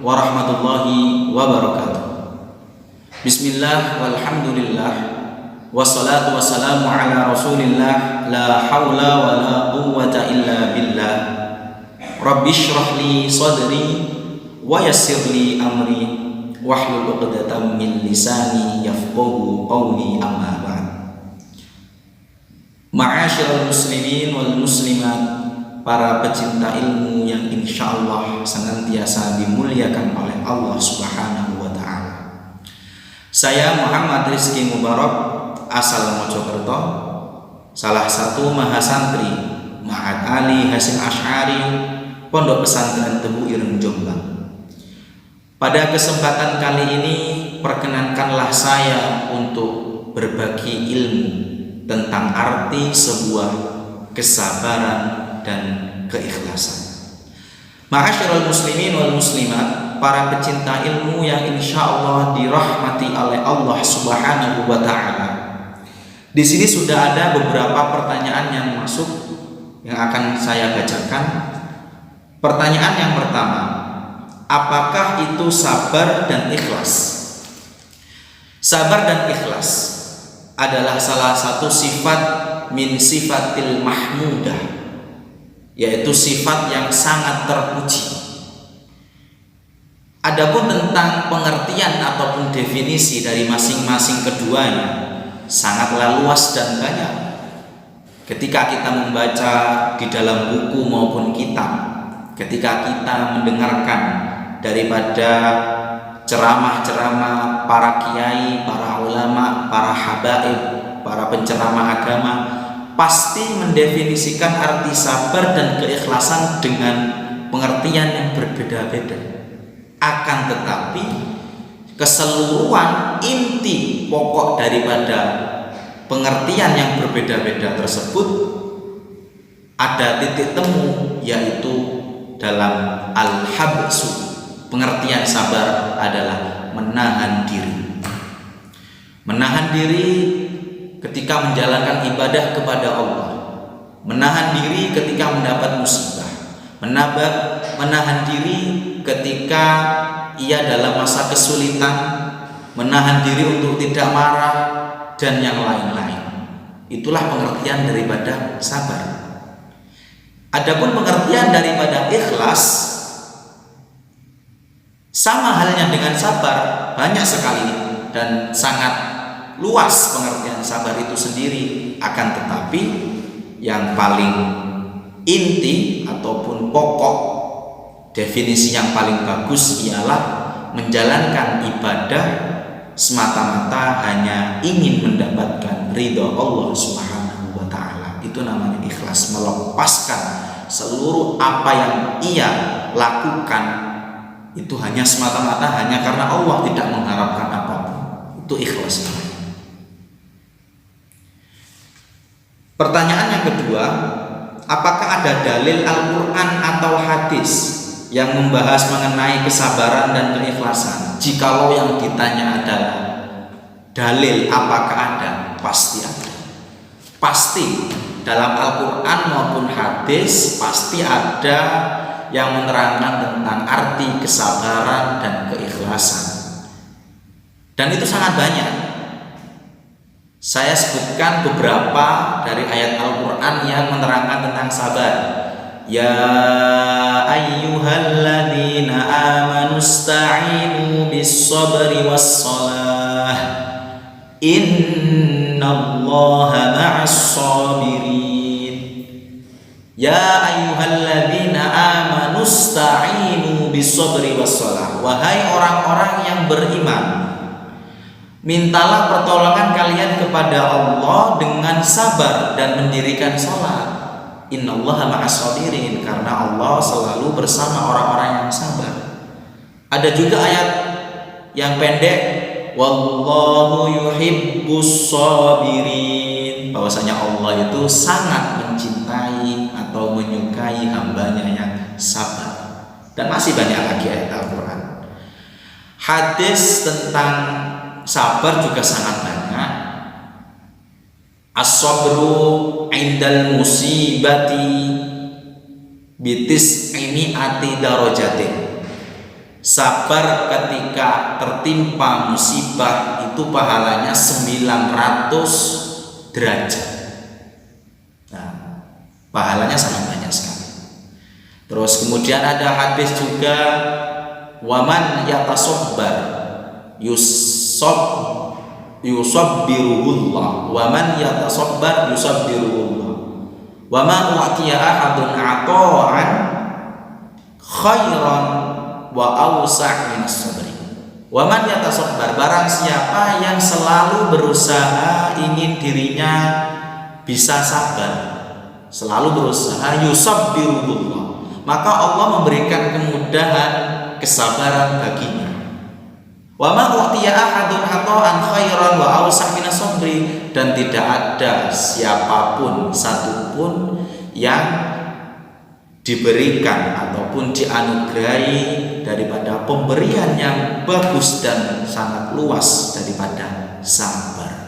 warahmatullahi wabarakatuh. Bismillah walhamdulillah wassalatu wassalamu ala rasulillah la hawla wa la quwwata illa billah. Rabbi shrah li sadri wa yassir li amri wahlul 'uqdatam min lisani yafqahu qawli, amma ba'd. Ma'asyiral muslimin wal muslimat, para pecinta ilmu yang insyaallah senantiasa dimuliakan oleh Allah Subhanahu wa ta'ala. Saya Muhammad Rizky Mubarak, asal Mojokerto, salah satu mahasantri Ma'had Ali Hasyim Asy'ari, Pondok Pesantren Tebu Ireng Jombang. Pada kesempatan kali ini, perkenankanlah saya untuk berbagi ilmu tentang arti sebuah kesabaran dan keikhlasan. Ma'asyiral muslimin wal muslimat, para pecinta ilmu yang insyaallah dirahmati oleh Allah Subhanahu wa ta'ala. Di sini sudah ada beberapa pertanyaan yang masuk yang akan saya bacakan. Pertanyaan yang pertama, apakah itu sabar dan ikhlas? Sabar dan ikhlas adalah salah satu sifat min sifatil mahmudah, yaitu sifat yang sangat terpuji. Adapun tentang pengertian ataupun definisi dari masing-masing keduanya sangatlah luas dan banyak. Ketika kita membaca di dalam buku maupun kitab, ketika kita mendengarkan daripada ceramah-ceramah para kiai, para ulama, para habaib, para penceramah agama, pasti mendefinisikan arti sabar dan keikhlasan dengan pengertian yang berbeda-beda. Akan tetapi keseluruhan inti pokok daripada pengertian yang berbeda-beda tersebut ada titik temu, yaitu dalam al-habsu. Pengertian sabar adalah menahan diri. Menahan diri ketika menjalankan ibadah kepada Allah, menahan diri ketika mendapat musibah, menahan diri ketika ia dalam masa kesulitan, menahan diri untuk tidak marah, dan yang lain-lain. Itulah pengertian daripada sabar. Adapun pengertian daripada ikhlas, sama halnya dengan sabar, banyak sekali dan sangat luas pengertian sabar itu sendiri. Akan tetapi yang paling inti ataupun pokok, definisi yang paling bagus ialah menjalankan ibadah semata-mata hanya ingin mendapatkan ridha Allah Subhanahu wa ta'ala. Itu namanya ikhlas, melepaskan seluruh apa yang ia lakukan itu hanya semata-mata hanya karena Allah, tidak mengharapkan apapun. Itu ikhlas. Pertanyaan yang kedua, apakah ada dalil Al-Quran atau hadis yang membahas mengenai kesabaran dan keikhlasan? Jikalau yang ditanya adalah dalil, apakah ada? Pasti ada. Pasti dalam Al-Quran maupun hadis pasti ada yang menerangkan tentang arti kesabaran dan keikhlasan. Dan itu sangat banyak. Saya sebutkan beberapa dari ayat Al-Quran yang menerangkan tentang sabar. Ya ayyuhalladzina amanu ista'inu bis-sabri was-salah innallaha ma'as-sabirin. Ya ayyuhalladzina amanu ista'inu bis-sabri was-salah. Wahai orang-orang yang beriman, mintalah pertolongan kalian kepada Allah dengan sabar dan mendirikan salat. Innallaha ma'as-sabirin, karena Allah selalu bersama orang-orang yang sabar. Ada juga ayat yang pendek, wallahu yuhibbus sabirin, bahwasanya Allah itu sangat mencintai atau menyukai hambanya yang sabar. Dan masih banyak lagi ayat Al-Quran. Hadis tentang sabar juga sangat banyak. As-sabru indal musibati bitis ini ati darajatin. Sabar ketika tertimpa musibah itu pahalanya 900 derajat. Nah, pahalanya sangat banyak sekali. Terus kemudian ada hadis juga, waman yatasabbar yusabbiruhullah, waman yatasabbar yusabbiruhullah, wa ma u'tiya ahadun ata'an khairan wa awsa' minas sabri. Wa man yatasabbar, barang siapa yang selalu berusaha ingin dirinya bisa sabar, selalu berusaha, yusabbirullah, maka Allah memberikan kemudahan, kesabaran baginya. Wa ma u'tiya ahadun ata'an khairan wa awsa' minas sabri, dan tidak ada siapapun satupun yang diberikan ataupun dianugerahi daripada pemberian yang bagus dan sangat luas daripada sabar.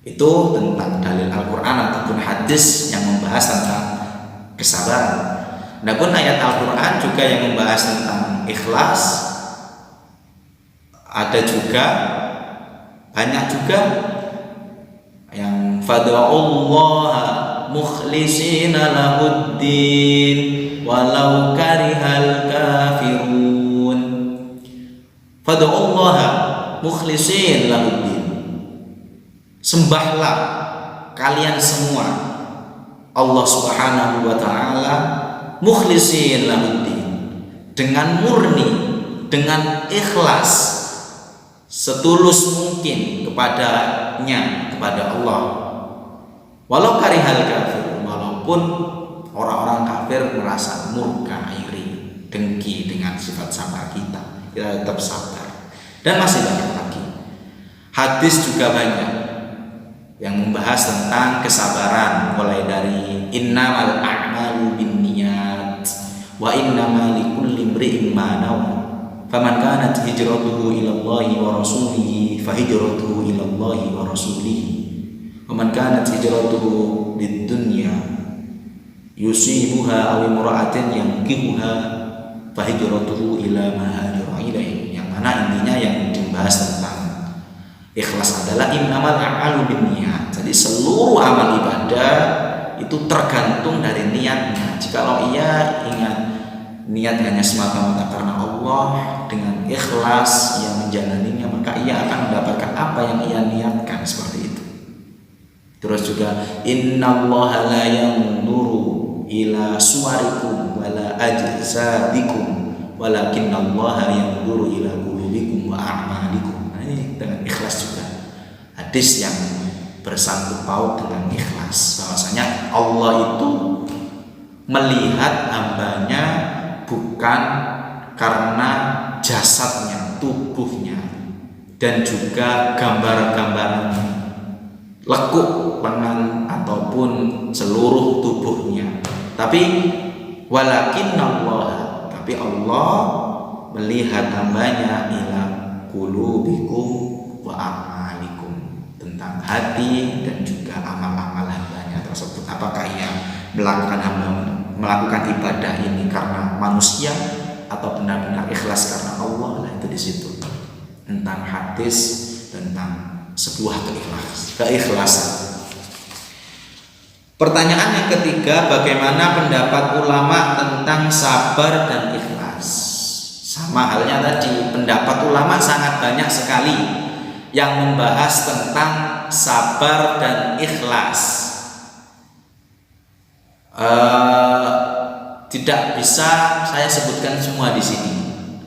Itu tentang dalil Al-Quran ataupun hadis yang membahas tentang kesabaran. Adapun ayat Al-Quran juga yang membahas tentang ikhlas, ada juga, banyak juga, yang fad'ullaha mukhlisina lahuddin walau karihal kafirun. Fad'ullaha mukhlisin lahuddin, sembahlah kalian semua Allah Subhanahu wa ta'ala mukhlisin lahuddin, dengan murni, dengan ikhlas, setulus mungkin kepadanya, kepada Allah. Walau karihal kafir, walaupun orang-orang kafir merasa murka, iri, dengki dengan sifat sabar kita tetap sabar. Dan masih banyak lagi. Hadis juga banyak yang membahas tentang kesabaran, mulai dari innamal a'malu binniyat wa innamal likulli imri'in ma nawa, faman kanat hijratuhu ilallahi wa rasulihi fahijratuhu ilallahi wa rasulihi, waman kanat hijratuhu lid-dunya yusibuha aw imra'atin yankihuha fahijratuhu ila ma hajara ilaihi. Yang mana intinya yang dibahas tentang ikhlas adalah innamal a'malu binniyat. Jadi seluruh amal ibadah itu tergantung dari niatnya. Jikalau ia ingat niat hanya semata-mata karena Allah, dengan ikhlas ia menjalaninya, maka ia akan mendapatkan apa yang ia niatkan, seperti itu. Terus juga innallaha la yanzuru ila suwarikum wala ajsadikum walakinnallaha yanzuru ila qulubikum wa a'malikum. Nah, ini dengan ikhlas juga. Hadis yang bersangkut paut dengan ikhlas, bahwasanya Allah itu melihat hambanya bukan karena jasadnya, tubuhnya, dan juga gambar-gambaran lekuk lengan ataupun seluruh tubuhnya, tapi walakinnallaha, tapi Allah melihat hambanya ila qulubikum wa a'malikum, tentang hati dan juga amal-amal hambanya tersebut. Apakah ia melakukan ibadah ini karena manusia atau benar-benar ikhlas karena Allah? Nah, itu di situ tentang hadis tentang sebuah keikhlasan. Pertanyaan yang ketiga, bagaimana pendapat ulama tentang sabar dan ikhlas? Sama halnya tadi, pendapat ulama sangat banyak sekali yang membahas tentang sabar dan ikhlas. Tidak bisa saya sebutkan semua di sini.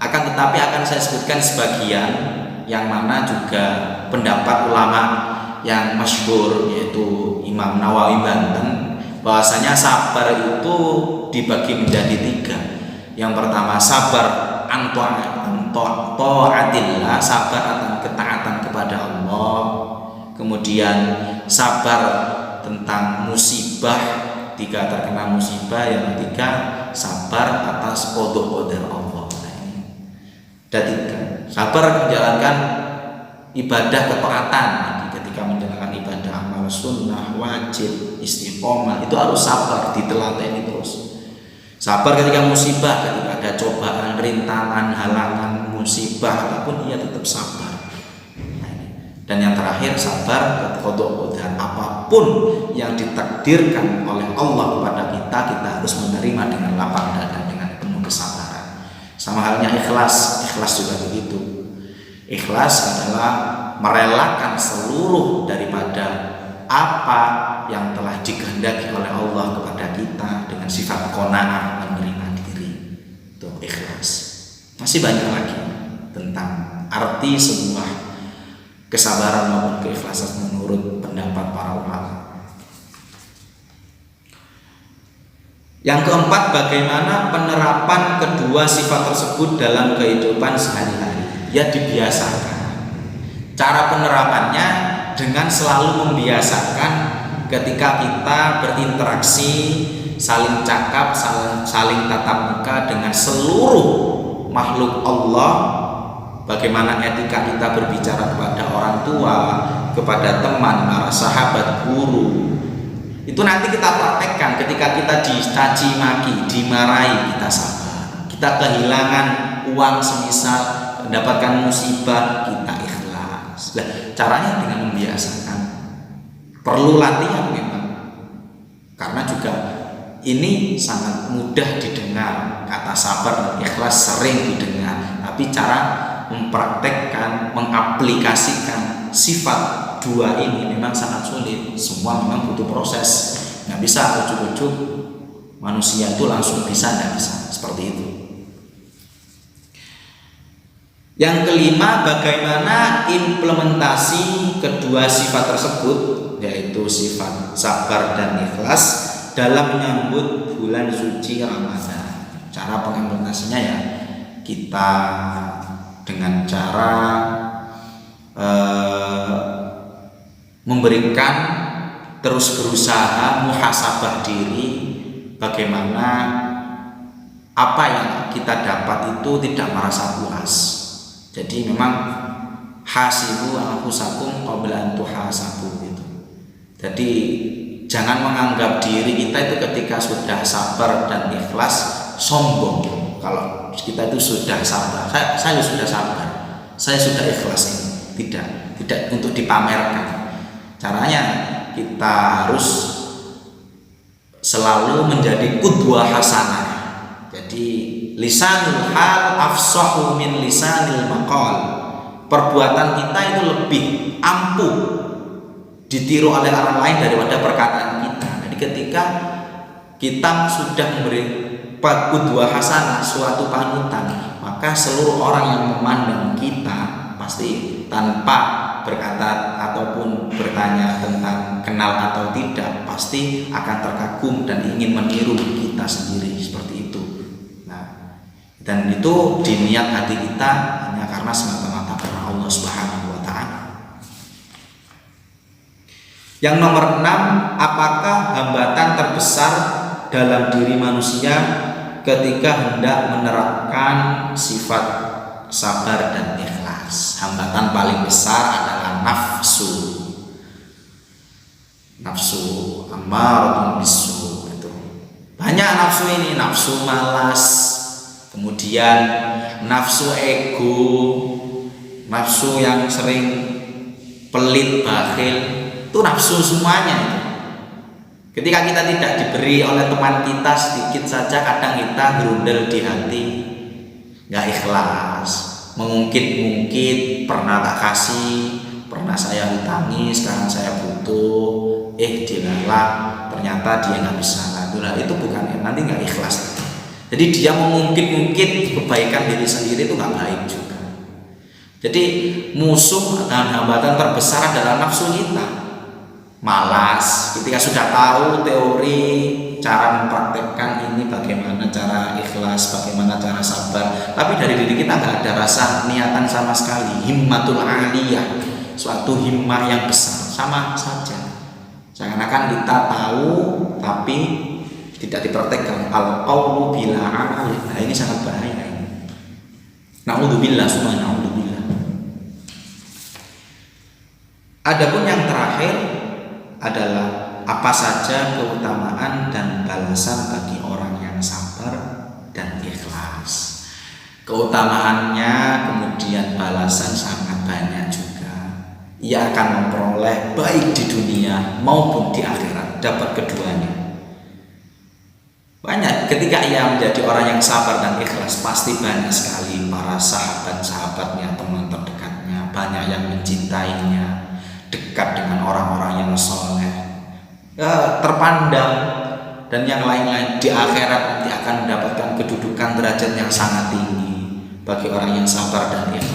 Akan tetapi akan saya sebutkan sebagian, yang mana juga pendapat ulama yang masyhur, yaitu Imam Nawawi Banten, bahwasanya sabar itu dibagi menjadi 3. Yang pertama, sabar ta'atillah, sabar akan ketaatan kepada Allah. Kemudian sabar tentang musibah, jika terkena musibah. Yang ketiga, sabar atas qada Allah. Ada 3. Sabar menjalankan ibadah ketaatan, ketika menjalankan ibadah amal sunnah, wajib, istiqomah, itu harus sabar, diteladani terus. Sabar ketika musibah, ketika ada cobaan, rintangan, halangan, musibah apapun, ia tetap sabar. Dan yang terakhir, sabar qada qadar, apapun yang ditakdirkan oleh Allah kepada kita, kita harus menerima dengan lapang dada, dengan penuh kesabaran. Sama halnya ikhlas, ikhlas juga begitu. Ikhlas adalah merelakan seluruh daripada apa yang telah dikehendaki oleh Allah kepada kita dengan sifat qanaah, menerima diri. Itu ikhlas. Masih banyak lagi tentang arti sebuah kesabaran maupun keikhlasan menurut pendapat para ulama. Yang keempat, bagaimana penerapan kedua sifat tersebut dalam kehidupan sehari-hari? Ya, dibiasakan. Cara penerapannya dengan selalu membiasakan ketika kita berinteraksi, saling cakap, saling tatap muka dengan seluruh makhluk Allah. Bagaimana etika kita berbicara kepada orang tua, kepada teman, para sahabat, guru. Itu nanti kita praktekkan ketika kita dicaci maki, dimarahi, kita sabar. Kita kehilangan uang semisal, mendapatkan musibah, kita ikhlas. Nah, caranya dengan membiasakan. Perlu latihan memang. Karena juga ini sangat mudah didengar. Kata sabar dan ikhlas sering didengar, tapi cara mempraktekkan, mengaplikasikan sifat dua ini memang sangat sulit. Semua memang butuh proses. Nggak bisa ujuk-ujuk manusia itu langsung bisa, nggak bisa seperti itu. Yang kelima, bagaimana implementasi kedua sifat tersebut, yaitu sifat sabar dan ikhlas dalam menyambut bulan suci Ramadan. Cara pengimplementasinya ya kita dengan cara memberikan, terus berusaha muhasabah diri, bagaimana apa yang kita dapat itu tidak merasa puas. Jadi memang hasibu anfusakum qabla an tuhasabu gitu. Jadi jangan menganggap diri kita itu ketika sudah sabar dan ikhlas sombong. Kalau kita itu sudah sabar, saya sudah sabar, saya sudah ikhlas ini. Tidak untuk dipamerkan. Caranya kita harus selalu menjadi qudwah hasanah. Jadi lisanul hal afsahu min lisanil maqal. Perbuatan kita itu lebih ampuh ditiru oleh orang lain daripada perkataan kita. Jadi ketika kita sudah memberi qudwah hasanah, suatu panutan, maka seluruh orang yang memandang kita pasti tanpa berkata ataupun bertanya tentang kenal atau tidak, pasti akan terkagum dan ingin meniru kita sendiri seperti itu. Nah, dan itu di niat hati kita hanya karena semata-mata karena Allah Subhanahu wa taala. Yang nomor 6, apakah hambatan terbesar dalam diri manusia ketika hendak menerapkan sifat sabar dan ikhlas? Hambatan paling besar adalah nafsu ammaratun bisu. Itu banyak nafsu ini, nafsu malas, kemudian nafsu ego, nafsu yang sering pelit, bakhil, itu nafsu semuanya itu. Ketika kita tidak diberi oleh teman kita sedikit saja, kadang kita gerundel di hati, nggak ikhlas, mengungkit-ungkit, pernah tak kasih, pernah saya hutangi, sekarang saya butuh, dilalah, ternyata dia nggak bisa. Nah, itu bukan, nanti nggak ikhlas. Jadi dia mengungkit-ungkit kebaikan diri sendiri itu nggak baik juga. Jadi musuh dan hambatan terbesar adalah nafsu kita. Malas ketika sudah tahu teori cara mempraktekkan ini, bagaimana cara ikhlas, bagaimana cara sabar, tapi dari diri kita nggak ada rasa niatan sama sekali. Himmatul aliyah, suatu himmah yang besar, sama saja. Seakan-akan kita tahu tapi tidak dipraktekkan. Al-qawlu bila amal. Nah, ini sangat bahaya ini. Na'udzubillah, summa na'udzubillah. Adapun yang terakhir adalah apa saja keutamaan dan balasan bagi orang yang sabar dan ikhlas. keutamaannya, kemudian balasan sangat banyak juga. Ia akan memperoleh baik di dunia maupun di akhirat, dapat keduanya. Banyak ketika ia menjadi orang yang sabar dan ikhlas, pasti banyak sekali para sahabat-sahabatnya, teman terdekatnya, banyak yang mencintainya, dekat dengan orang-orang yang soleh, terpandang, dan yang lain-lain. Di akhirat nanti akan mendapatkan kedudukan derajat yang sangat tinggi bagi orang yang sabar dan ikhlas.